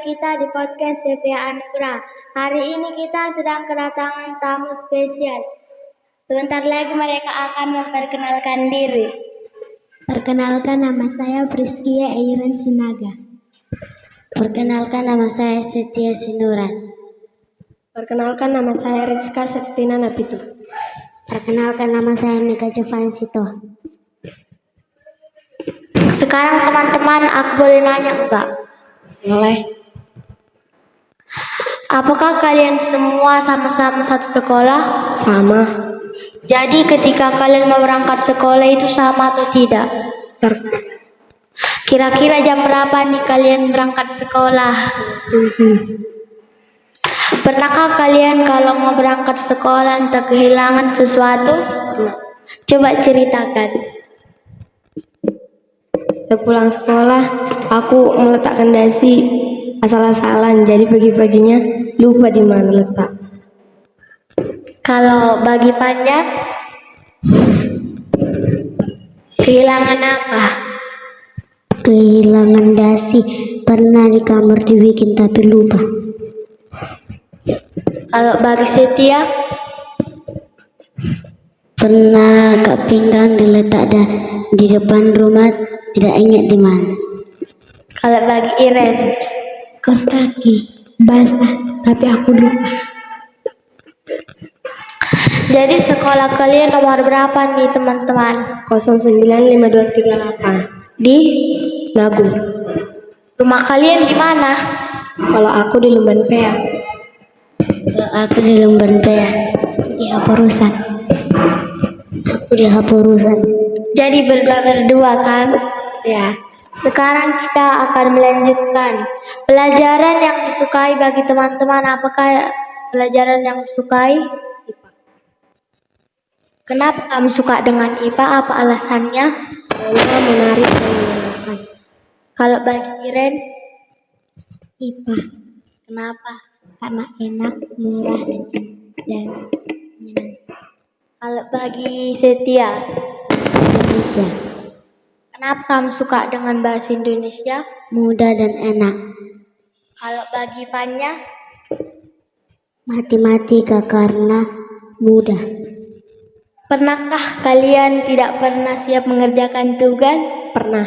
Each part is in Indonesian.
kita di podcast PPA Anugerah. Hari ini kita sedang kedatangan tamu spesial. Sebentar lagi mereka akan memperkenalkan diri. Perkenalkan, nama saya Priskia Eiran Sinaga. Perkenalkan, nama saya Setia Sinuran. Perkenalkan, nama saya Rizka Septina Napitu. Perkenalkan, nama saya Mika Jevansito. Sekarang teman-teman, aku boleh nanya enggak? Boleh. Apakah kalian semua sama-sama satu sekolah? Sama. Jadi ketika kalian mau berangkat sekolah itu sama atau tidak? Kira-kira jam berapa nih kalian berangkat sekolah? 7. Pernahkah kalian kalau mau berangkat sekolah entah kehilangan sesuatu? Coba ceritakan. Sepulang sekolah, aku meletakkan dasi asal-asalan, jadi pagi-paginya lupa di mana letak. Kalau bagi panjang, kehilangan apa? Kehilangan dasi, pernah di kamar dibikin tapi lupa. Kalau bagi Setia, Pernah kak pinggang diletak di depan rumah, tidak ingat di mana. kalau bagi Iren, Kos kaki basah, tapi aku lupa. jadi sekolah kalian nomor berapa nih teman-teman? 095238 Di Nagu. rumah kalian di mana? Kalau aku di Lumban Pea. Kalau aku di Lumban Pea, Di Haporusan. aku di Haporusan. Jadi berdua kan? Ya. Sekarang kita akan melanjutkan pelajaran yang disukai bagi teman-teman. Apakah pelajaran yang disukai? Kenapa kamu suka dengan IPA? Apa alasannya? Karena menarik dan menyenangkan. Kalau bagi Iren, IPA kenapa? karena enak, murah, dan menyenangkan. Kalau bagi Setia, Indonesia, kenapa kamu suka dengan bahasa Indonesia? mudah dan enak. Kalau bagi Fanya, Matematika karena mudah. pernahkah kalian tidak pernah siap mengerjakan tugas? Pernah.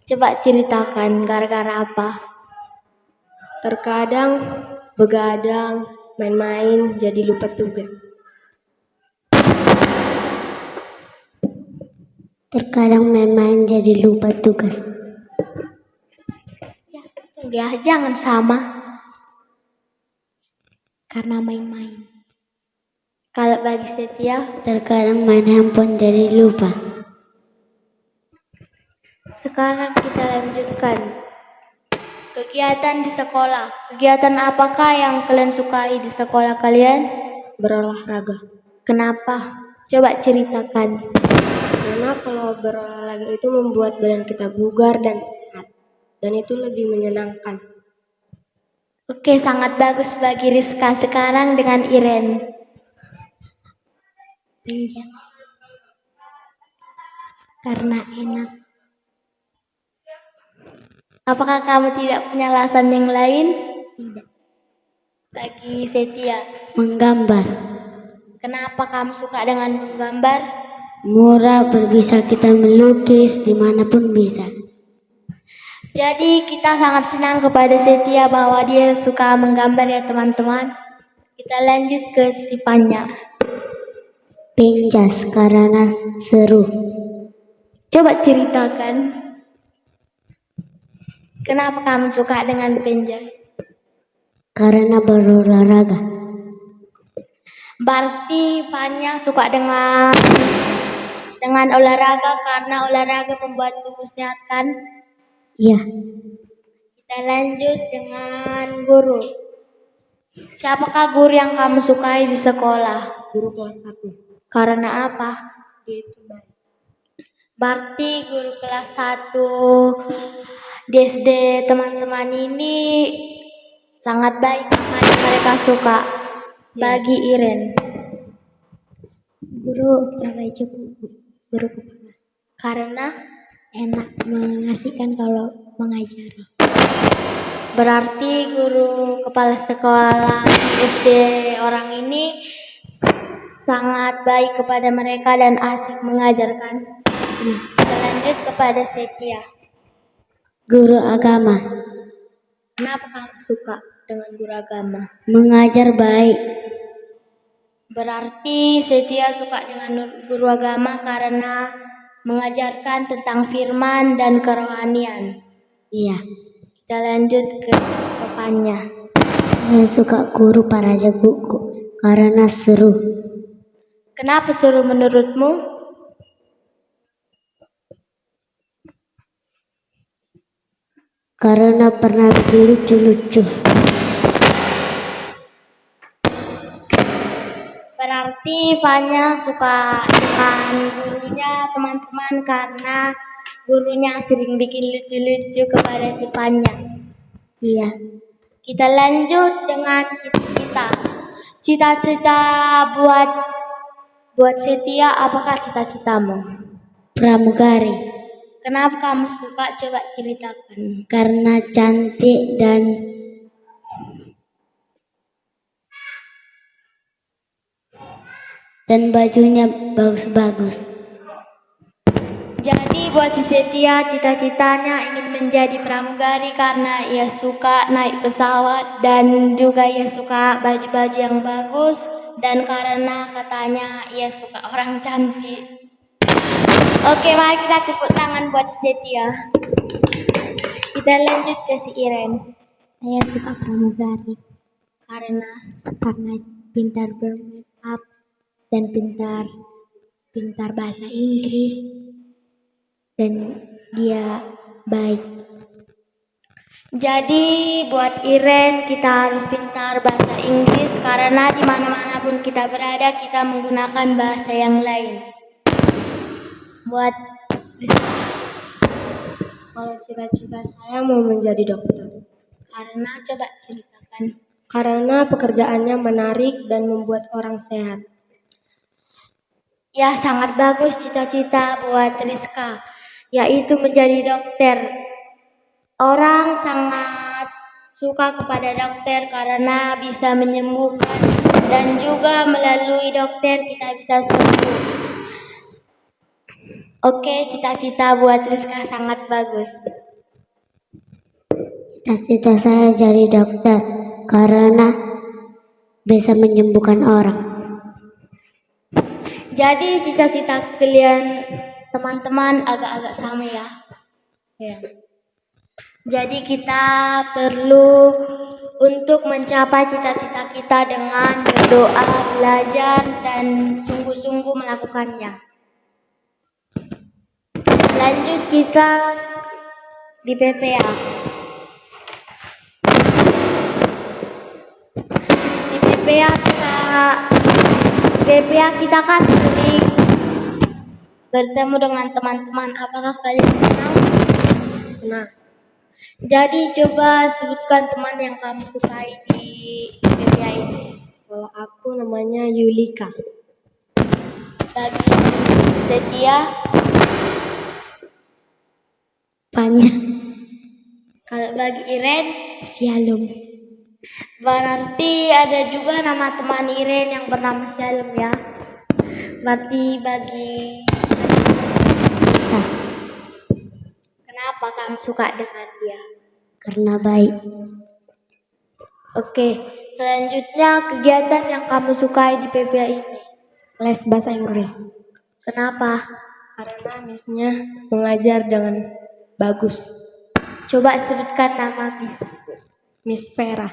Coba ceritakan gara-gara apa? Terkadang begadang, main-main, jadi lupa tugas. Terkadang main-main jadi lupa tugas. Ya, jangan sama. Karena main-main. Kalau bagi Setia, Terkadang main handphone jadi lupa. sekarang kita lanjutkan kegiatan di sekolah. Kegiatan apakah yang kalian sukai di sekolah kalian? Berolahraga. Kenapa? Coba ceritakan. Karena kalau berolahraga itu membuat badan kita bugar dan sehat. Dan itu lebih menyenangkan. Oke, sangat bagus bagi Rizka. Sekarang dengan Iren. Pinjam. Karena enak. Apakah kamu tidak punya alasan yang lain? Tidak. Bagi Setia, Menggambar. kenapa kamu suka dengan menggambar? Murah, bisa kita melukis dimanapun bisa. Jadi kita sangat senang kepada Setia bahwa dia suka menggambar ya teman-teman. Kita lanjut ke sifatnya. Pinjas karena seru. Coba ceritakan. Kenapa kamu suka dengan penjahit? Karena berolahraga. Berarti Fanya suka dengan olahraga karena olahraga membuat tubuh sehat kan? Ya, Kita lanjut dengan guru. Siapakah guru yang kamu sukai di sekolah? Guru kelas 1. Karena apa? Dia itu baik. Berarti guru kelas 1 di SD teman-teman ini sangat baik, makanya mereka suka. Bagi Iren, Guru Bapak cukup guru kepala. karena Enak, mengasihkan kalau mengajari. Berarti guru kepala sekolah SD orang ini sangat baik kepada mereka dan asik mengajarkan. Kita lanjut kepada Setia. Guru agama. Kenapa kamu suka dengan guru agama? Mengajar baik. Berarti Setia suka dengan guru agama karena mengajarkan tentang firman dan kerohanian. Iya. Kita lanjut ke depannya. Saya suka guru para jagoku karena seru. Kenapa seru menurutmu? Karena pernah bikin lucu-lucu. Berarti Fanya suka dengan gurunya teman-teman karena gurunya sering bikin lucu-lucu kepada si Fanya. Iya. Kita lanjut dengan cita-cita. Cita-cita buat Setia, apakah cita-citamu? Pramugari. Kenapa kamu suka? Coba ceritakan. Karena cantik dan bajunya bagus-bagus. Jadi buat si Setia cita-citanya ingin menjadi pramugari karena ia suka naik pesawat dan juga ia suka baju-baju yang bagus dan karena katanya ia suka orang cantik. Oke, mari kita tepuk tangan buat si Setia. Kita lanjut ke si Iren. Saya suka pramugari Karena pintar bermake up dan pintar bahasa Inggris dan dia baik. jadi buat Iren kita harus pintar bahasa Inggris karena di mana-mana pun kita berada kita menggunakan bahasa yang lain. Buat Kalau cita-cita saya mau menjadi dokter. karena coba ceritakan. Karena pekerjaannya menarik dan membuat orang sehat. Ya sangat bagus cita-cita buat Rizka, yaitu menjadi dokter. Orang sangat suka kepada dokter karena bisa menyembuhkan dan juga melalui dokter kita bisa sembuh. Oke, cita-cita buat Rizka sangat bagus. Cita-cita saya jadi dokter karena bisa menyembuhkan orang. Jadi cita-cita kalian teman-teman agak-agak sama ya. Ya. Jadi kita perlu untuk mencapai cita-cita kita dengan berdoa, belajar, dan sungguh-sungguh melakukannya. Lanjut kita di PPA. Di PPA kita kan sering bertemu dengan teman-teman. Apakah kalian senang? Senang. Jadi coba sebutkan teman yang kamu sukai di PPA ini. Kalau aku namanya Yulika. Bagi Setia, Fanya. kalau bagi Iren, Shalom. berarti ada juga nama teman Iren yang bernama Shalom ya. Berarti bagi kenapa kamu suka dengan dia? Karena baik. Oke, selanjutnya kegiatan yang kamu sukai di PPA ini. Les bahasa Inggris. Kenapa? Karena miss-nya mengajar dengan bagus. Coba sebutkan nama Miss. Miss Vera.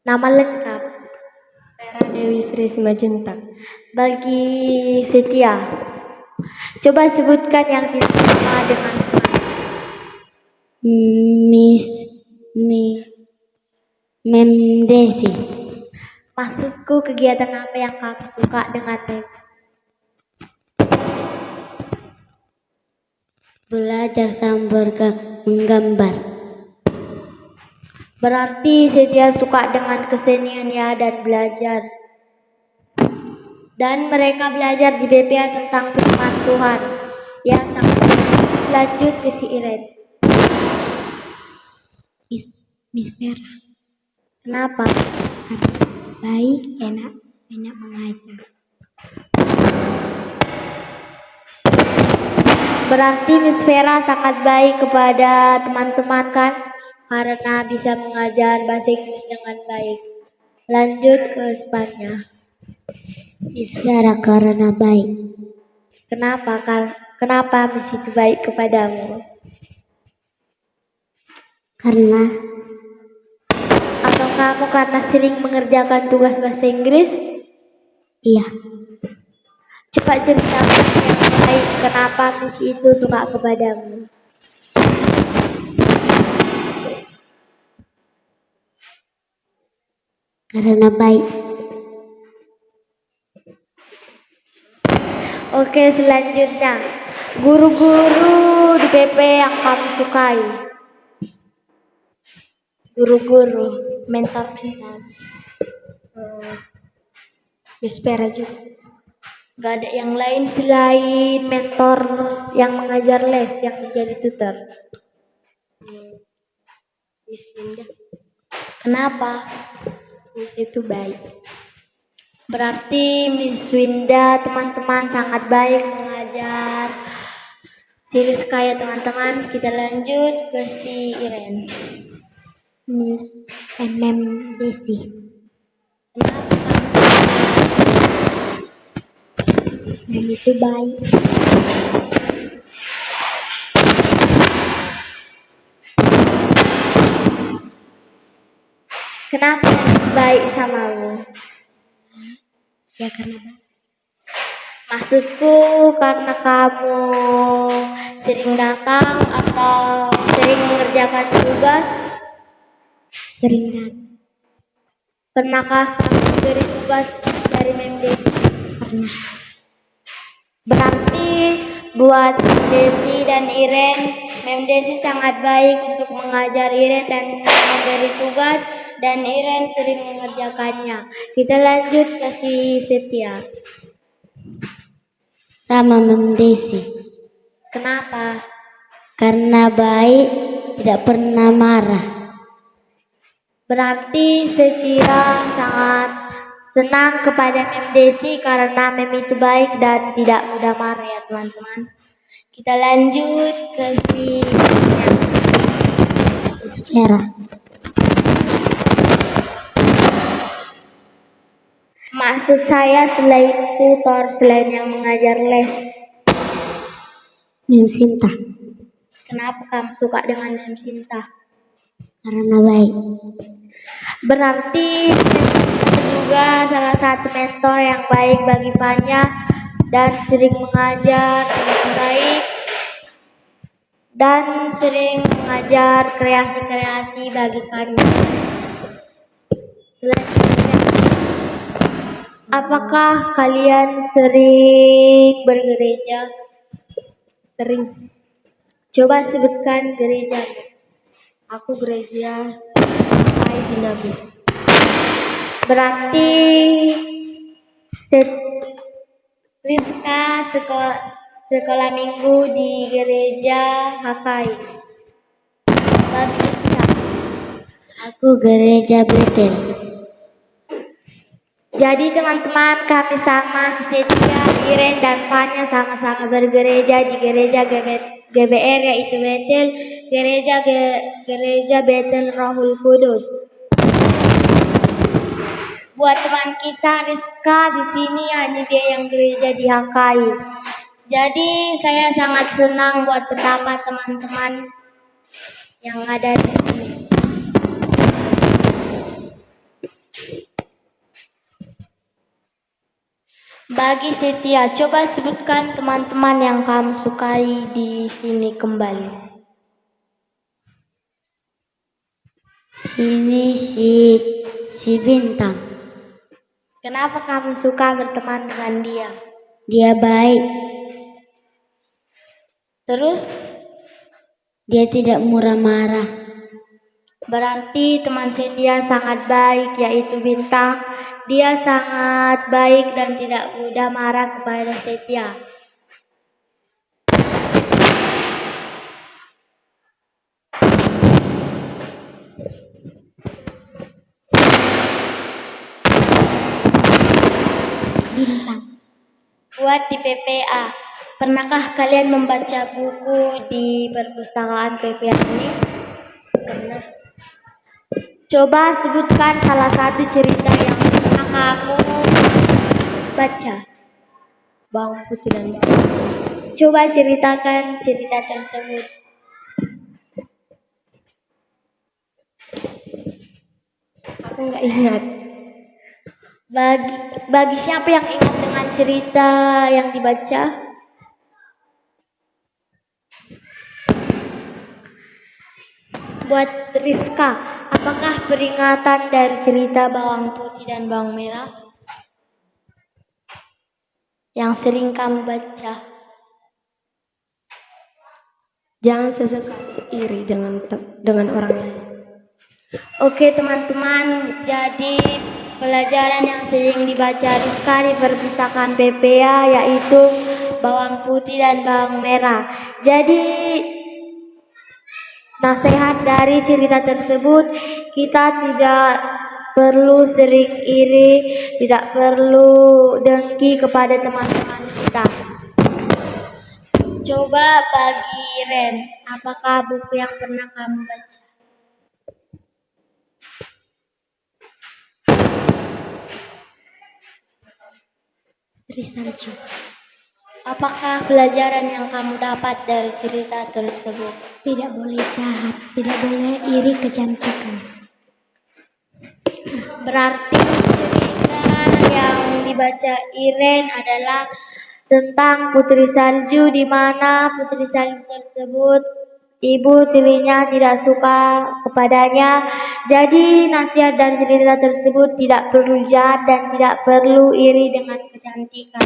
Nama lengkap. Vera Dewi Sri Simajuntak. Bagi Setia, coba sebutkan yang sama dengan Mem Desi. maksudku kegiatan apa yang kamu suka dengan Mem? Belajar sambil menggambar. Berarti Setia suka dengan kesenian ya dan belajar. Dan mereka belajar di BPA tentang firman Tuhan. Ya sangat bagus. Lanjut ke si Iren. Miss Vera. Kenapa? Karena baik, enak mengajar. Berarti Miss Vera sangat baik kepada teman-teman kan? Karena bisa mengajar bahasa Inggris dengan baik. Lanjut ke selanjutnya. Miss Vera karena baik. Kenapa Miss itu baik kepadamu? Karena Atau kamu karena sering mengerjakan tugas bahasa Inggris? iya, Cepat ceritakan yang baik kenapa Miss itu suka kepadamu. karena baik. Oke, selanjutnya. Guru-guru di PP yang kamu sukai. Guru-guru, mentor-mentor. Miss Vera juga. Gak ada yang lain selain mentor yang mengajar les, yang menjadi tutor. Miss Winda. Kenapa? Miss itu baik. Berarti Miss Winda teman-teman sangat baik mengajar. Siris kaya teman-teman, kita lanjut ke si Iren. Miss Desi. Kenapa kamu suka? Dan itu baik. Kenapa baik sama lu? Ya karena baik. Maksudku karena kamu sering datang atau sering mengerjakan tugas? Sering datang. Pernahkah kamu diberi tugas dari Mem Desi? Pernah. Berarti buat Desi dan Iren, Mem Desi sangat baik untuk mengajar Iren dan memberi tugas, dan Iren sering mengerjakannya. Kita lanjut ke si Setia. Sama Mem Desi. Kenapa? Karena baik, tidak pernah marah. Berarti Setia sangat senang kepada Mem Desi karena Mem itu baik dan tidak mudah marah ya teman-teman. Kita lanjut ke si Miss Vera. Maksud saya selain tutor, selain yang mengajar les. Mem Sinta. Kenapa kamu suka dengan Mem Sinta? Karena baik. Berarti juga salah satu mentor yang baik bagi Fanya dan sering mengajar dengan baik dan sering mengajar kreasi-kreasi bagi Fanya. Selanjutnya, apakah kalian sering bergereja? Sering. Coba sebutkan gereja. Aku gereja di Nabi. Berarti Rizka sekolah minggu di gereja Hakai. Baru Setia. Aku gereja Betel. Jadi teman-teman, kami sama Setia, Iren dan Fanya sama-sama bergereja di gereja GBR yaitu Betel, gereja Betel Rohul Kudus. Buat teman kita Rizka di sini hanya dia yang gereja di Hakai. Jadi saya sangat senang buat pendapat teman-teman yang ada di sini. Bagi Setia, coba sebutkan teman-teman yang kamu sukai di sini kembali. Sini si Bintang. Kenapa kamu suka berteman dengan dia? Dia baik. Terus, Dia tidak murah marah. berarti teman Setia sangat baik yaitu Bintang. Dia sangat baik dan tidak mudah marah kepada Setia. bintang. Buat di PPA. Pernahkah kalian membaca buku di perpustakaan PPA ini? Pernah. Coba sebutkan salah satu cerita yang pernah kamu baca. Bawang putih dan bawang merah. Coba ceritakan cerita tersebut. Aku nggak ingat. Bagi siapa yang ingat dengan cerita yang dibaca? Buat Rizka, apakah peringatan dari cerita bawang putih dan bawang merah yang sering kamu baca? Jangan sesekali iri dengan orang lain. Oke teman-teman, jadi pelajaran yang sering dibaca Rizka di perpustakaan PPA yaitu bawang putih dan bawang merah. Jadi nasihat dari cerita tersebut, kita tidak perlu sering iri, tidak perlu dengki kepada teman-teman kita. Coba bagi Ren, apakah buku yang pernah kamu baca? Trisalju. Apakah pelajaran yang kamu dapat dari cerita tersebut? Tidak boleh jahat, tidak boleh iri kecantikan. Berarti cerita yang dibaca Iren adalah tentang Putri Salju, di mana Putri Salju tersebut ibu tirinya tidak suka kepadanya. Jadi nasihat dari cerita tersebut tidak perlu jahat dan tidak perlu iri dengan kecantikan.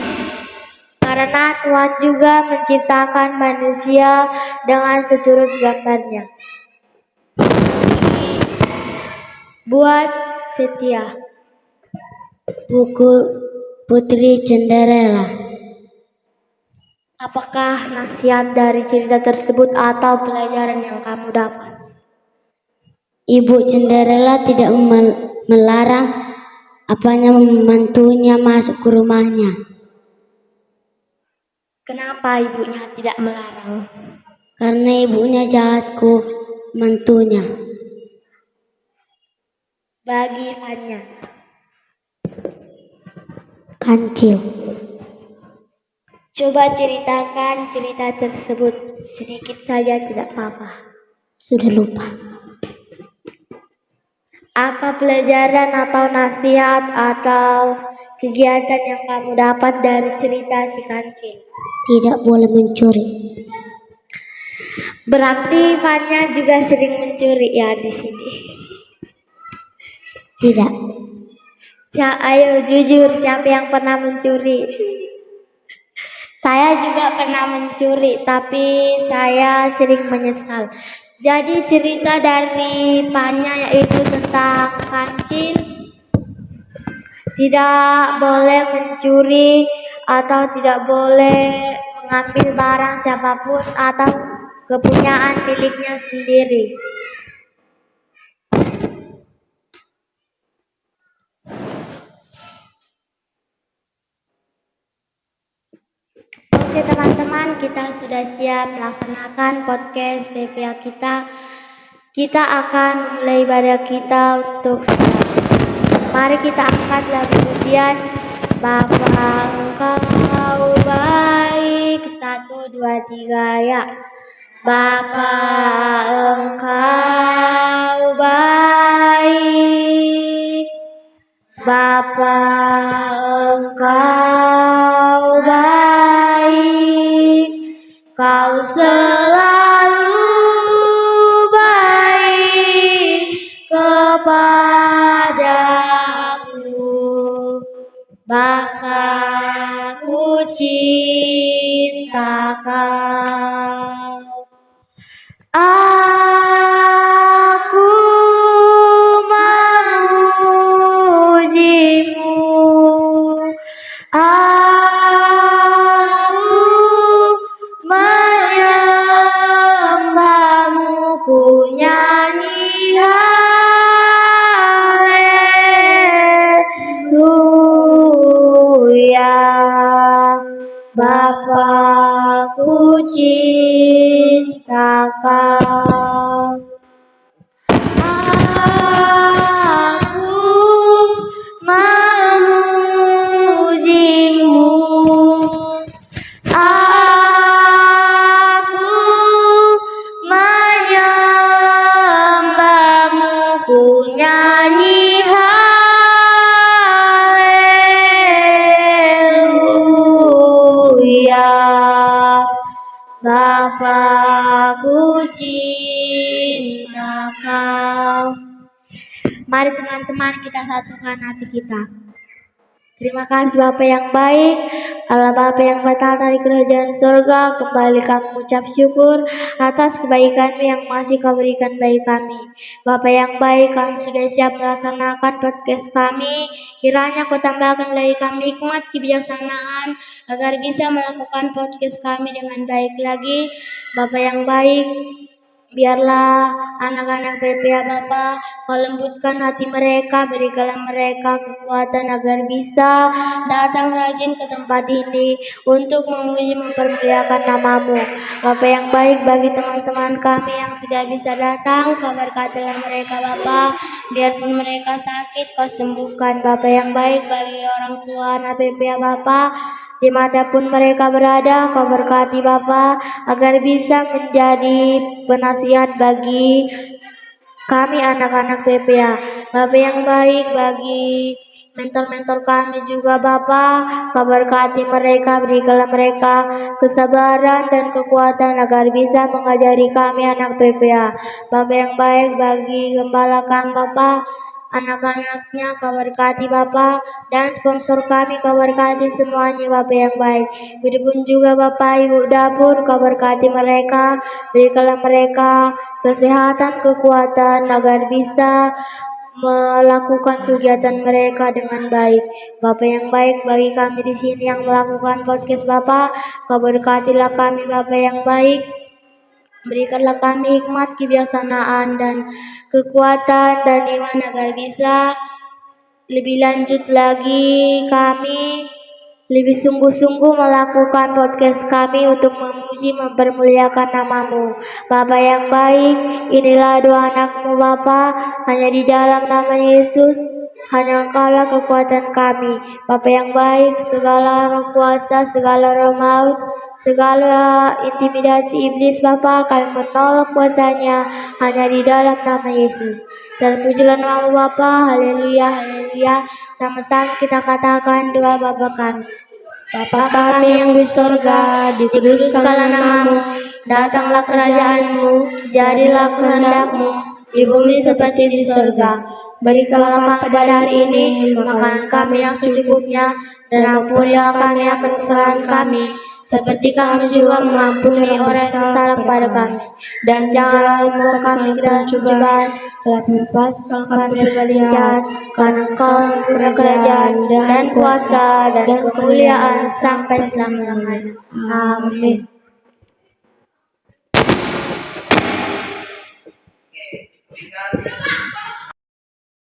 Karena Tuhan juga menciptakan manusia dengan seturut gambarnya. Buat Setia, Buku Putri Cinderella. apakah nasihat dari cerita tersebut atau pelajaran yang kamu dapat? Ibu Cinderella tidak melarang mantunya masuk ke rumahnya. Kenapa ibunya tidak melarang? Karena ibunya jahat ke mantunya. Bagi Fanya, Kancil. coba ceritakan cerita tersebut sedikit saja, tidak apa-apa. Sudah lupa. Apa pelajaran atau nasihat atau kegiatan yang kamu dapat dari cerita si Kancil? Tidak boleh mencuri. Berarti Fanya juga sering mencuri ya di sini. Tidak. Ayo jujur, siapa yang pernah mencuri? Saya juga pernah mencuri, tapi saya sering menyesal. Jadi cerita dari Fanya yaitu tentang Kancil tidak boleh mencuri atau tidak boleh mengambil barang siapapun atau kepunyaan miliknya sendiri. Oke teman-teman, kita sudah siap melaksanakan podcast PPA kita. Kita akan mulai ibadah kita untuk mari kita angkat lagu pujian Bapa Engkau baik, 1, 2, 3 ya. Bapa Engkau baik, Bapa Engkau baik, Kau selalu baik kepadaku. Bapa, ku cinta Kau. Aku memujimu, aku menyembahmu, ku nyanyi haleluya. cinta Kau. Aku memujimu, aku menyembahmu, ku nyanyi haleluya. Bapa, ku cinta Kau. Mari teman-teman kita satukan hati kita. Terima kasih Bapa yang baik, Allah Bapa yang bertata di kerajaan surga, kembali kami mengucap syukur atas kebaikan-Mu yang masih Kau berikan bagi kami. Bapa yang baik, kami sudah siap melaksanakan podcast kami, kiranya Kau tambahkan lagi kami hikmat kebijaksanaan, agar bisa melakukan podcast kami dengan baik lagi. Bapa yang baik, biarlah anak-anak PPA Bapa, Kau lembutkan hati mereka, berikanlah mereka kekuatan agar bisa datang rajin ke tempat ini untuk memuji mempermuliakan nama-Mu. Bapa yang baik, bagi teman-teman kami yang tidak bisa datang, Kau berkatilah mereka Bapa, biarpun mereka sakit Kau sembuhkan. Bapa yang baik, bagi orang tua anak PPA Bapa, dimanapun mereka berada, Kau berkati Bapa, agar bisa menjadi penasihat bagi kami anak-anak PPA. Bapa yang baik, bagi mentor-mentor kami juga Bapa, Kau berkati mereka, berikanlah mereka kesabaran dan kekuatan agar bisa mengajari kami anak PPA. Bapa yang baik, bagi gembala kami Bapa, anak-anaknya Kau berkati Bapa, dan sponsor kami Kau berkati semuanya Bapa yang baik. Begitupun juga Bapa Ibu dapur, Kau berkati mereka, berikanlah mereka kesehatan, kekuatan agar bisa melakukan kegiatan mereka dengan baik. Bapa yang baik, bagi kami di sini yang melakukan podcast Bapa, Kau berkatilah kami Bapa yang baik. Berikanlah kami hikmat, kebijaksanaan, dan kekuatan dan iman agar bisa lebih lanjut lagi kami lebih sungguh-sungguh melakukan podcast kami untuk memuji mempermuliakan nama-Mu. Bapa yang baik, inilah doa anak-Mu Bapa, hanya di dalam nama Yesus, hanya Engkaulah kekuatan kami. Bapa yang baik, segala roh kuasa, segala roh maut, segala intimidasi iblis Bapa akan menolak kuasanya hanya di dalam nama Yesus. Terpujilah nama Bapa, haleluya, haleluya. Sama-sama kita katakan doa Bapa kami. Bapa kami yang di surga, dikuduskanlah nama-Mu, datanglah kerajaan-Mu, jadilah kehendak-Mu di bumi seperti di surga. Berikanlah kami pada hari ini makanan kami yang secukupnya, dan ampunilah kami akan kesalahan kami, seperti kami juga mengampuni orang yang bersalah kepada kami. Dan janganlah membawa kami ke dalam cobaan, tetapi lepaskan kami dari jahat, karena Engkau kerajaan dan kuasa dan kemuliaan sampai selama-lamanya. Amin.